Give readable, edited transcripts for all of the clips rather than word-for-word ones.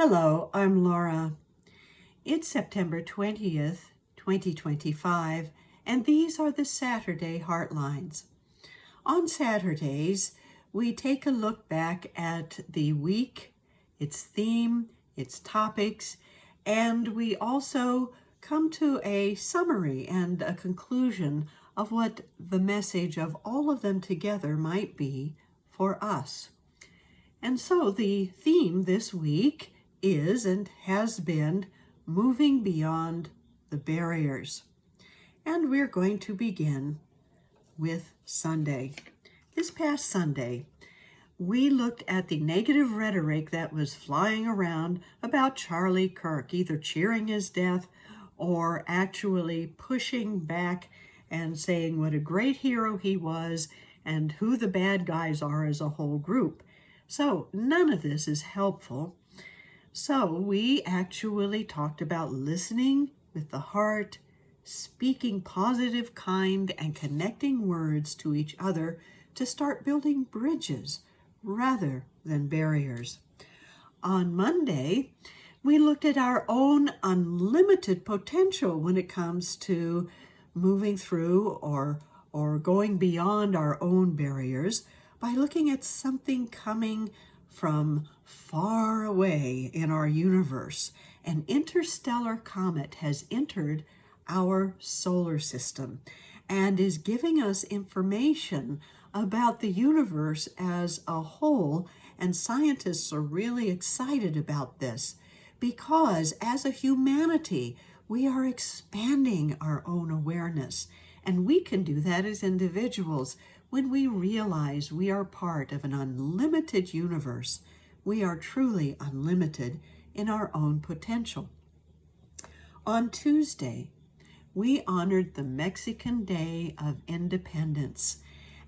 Hello, I'm Laura. It's September 20th, 2025, and these are the Saturday Heartlines. On Saturdays, we take a look back at the week, its theme, its topics, and we also come to a summary and a conclusion of what the message of all of them together might be for us. And so the theme this week is and has been moving beyond the barriers. And we're going to begin with Sunday. This past Sunday, we looked at the negative rhetoric that was flying around about Charlie Kirk, either cheering his death or actually pushing back and saying what a great hero he was and who the bad guys are as a whole group. So none of this is helpful. So we actually talked about listening with the heart, speaking positive, kind, and connecting words to each other to start building bridges rather than barriers. On Monday, we looked at our own unlimited potential when it comes to moving through or going beyond our own barriers by looking at something coming from far away in our universe. An interstellar comet has entered our solar system and is giving us information about the universe as a whole, and scientists are really excited about this because as a humanity, we are expanding our own awareness, and we can do that as individuals. When we realize we are part of an unlimited universe, we are truly unlimited in our own potential. On Tuesday, we honored the Mexican Day of Independence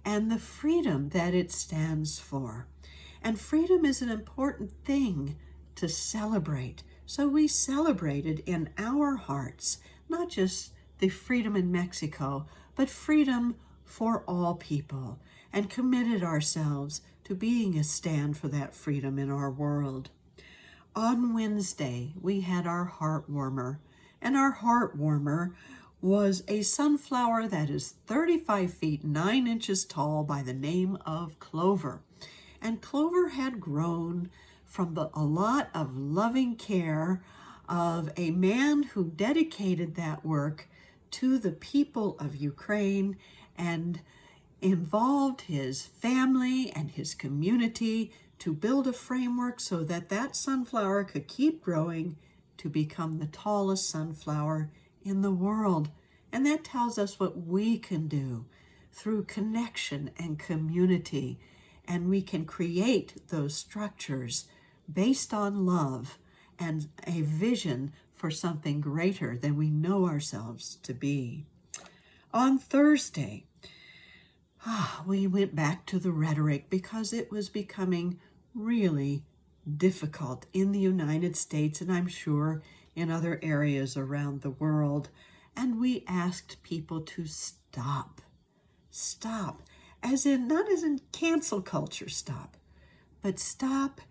and the freedom that it stands for. And freedom is an important thing to celebrate. So we celebrated in our hearts, not just the freedom in Mexico, but freedom for all people, and committed ourselves to being a stand for that freedom in our world. On Wednesday, we had our heart warmer, and our heart warmer was a sunflower that is 35 feet 9 inches tall by the name of Clover. And Clover had grown from a lot of loving care of a man who dedicated that work to the people of Ukraine and involved his family and his community to build a framework so that that sunflower could keep growing to become the tallest sunflower in the world. And that tells us what we can do through connection and community. And we can create those structures based on love and a vision for something greater than we know ourselves to be. On Thursday, we went back to the rhetoric because it was becoming really difficult in the United States, and I'm sure in other areas around the world. And we asked people to stop, as in, not as in cancel culture stop, but stop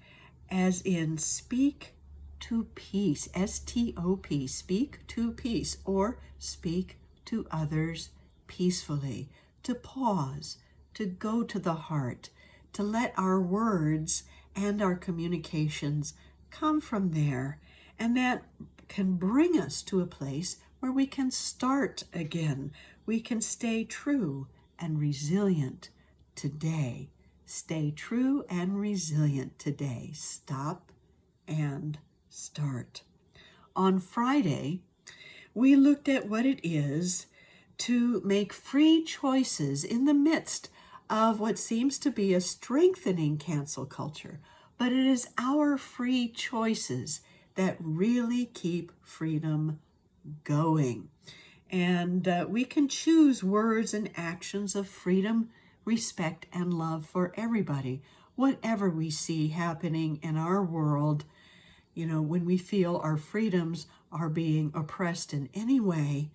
as in speak to peace, S-T-O-P, speak to peace, or speak to others peacefully, to pause, to go to the heart, to let our words and our communications come from there. And that can bring us to a place where we can start again. We can stay true and resilient today. Stay true and resilient today. Stop and start. On Friday, we looked at what it is to make free choices in the midst of what seems to be a strengthening cancel culture. But it is our free choices that really keep freedom going. And we can choose words and actions of freedom, respect, and love for everybody. Whatever we see happening in our world, when we feel our freedoms are being oppressed in any way,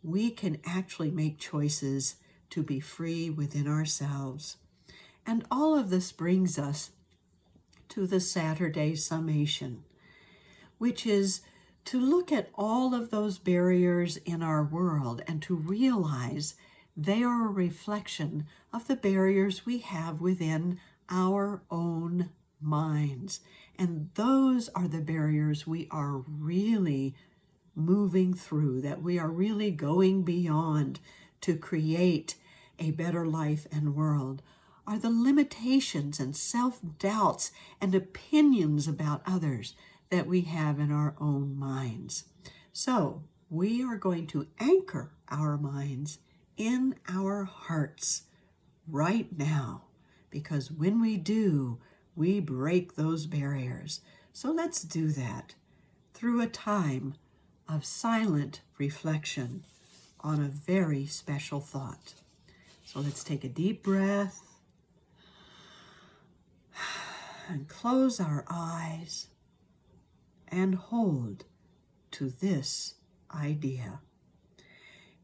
we can actually make choices to be free within ourselves. And all of this brings us to the Saturday summation. which is to look at all of those barriers in our world and to realize they are a reflection of the barriers we have within our own minds. And those are the barriers we are really moving through, that we are really going beyond to create a better life and world, are the limitations and self-doubts and opinions about others that we have in our own minds. So we are going to anchor our minds in our hearts right now, because when we do, we break those barriers. So let's do that through a time of silent reflection on a very special thought. So let's take a deep breath and close our eyes and hold to this idea.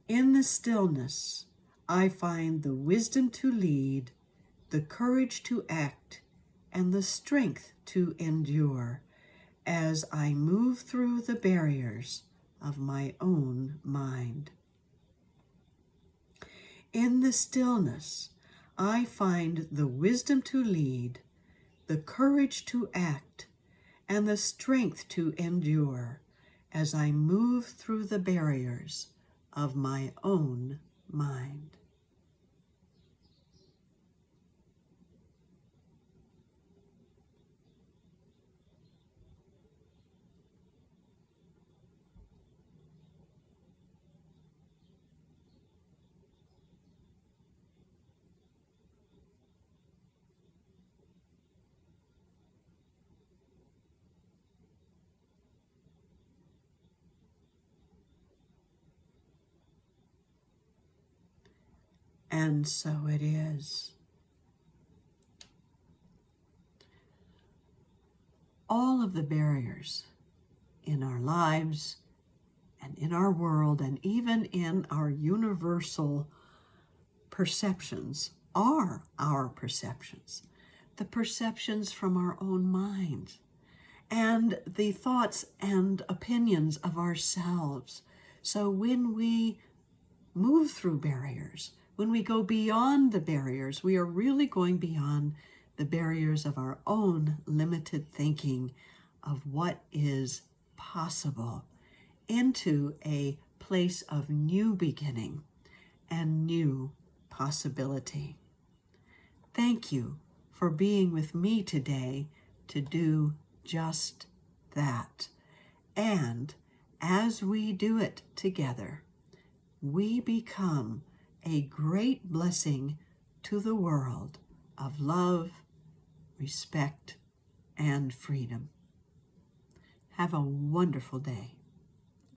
In the stillness, I find the wisdom to lead, the courage to act, and the strength to endure as I move through the barriers of my own mind. In the stillness, I find the wisdom to lead, the courage to act, and the strength to endure as I move through the barriers of my own mind. And so it is. All of the barriers in our lives and in our world and even in our universal perceptions are our perceptions, the perceptions from our own minds and the thoughts and opinions of ourselves. So when we move through barriers, when we go beyond the barriers, we are really going beyond the barriers of our own limited thinking of what is possible into a place of new beginning and new possibility. Thank you for being with me today to do just that. And as we do it together, we become a great blessing to the world of love, respect, and freedom. Have a wonderful day.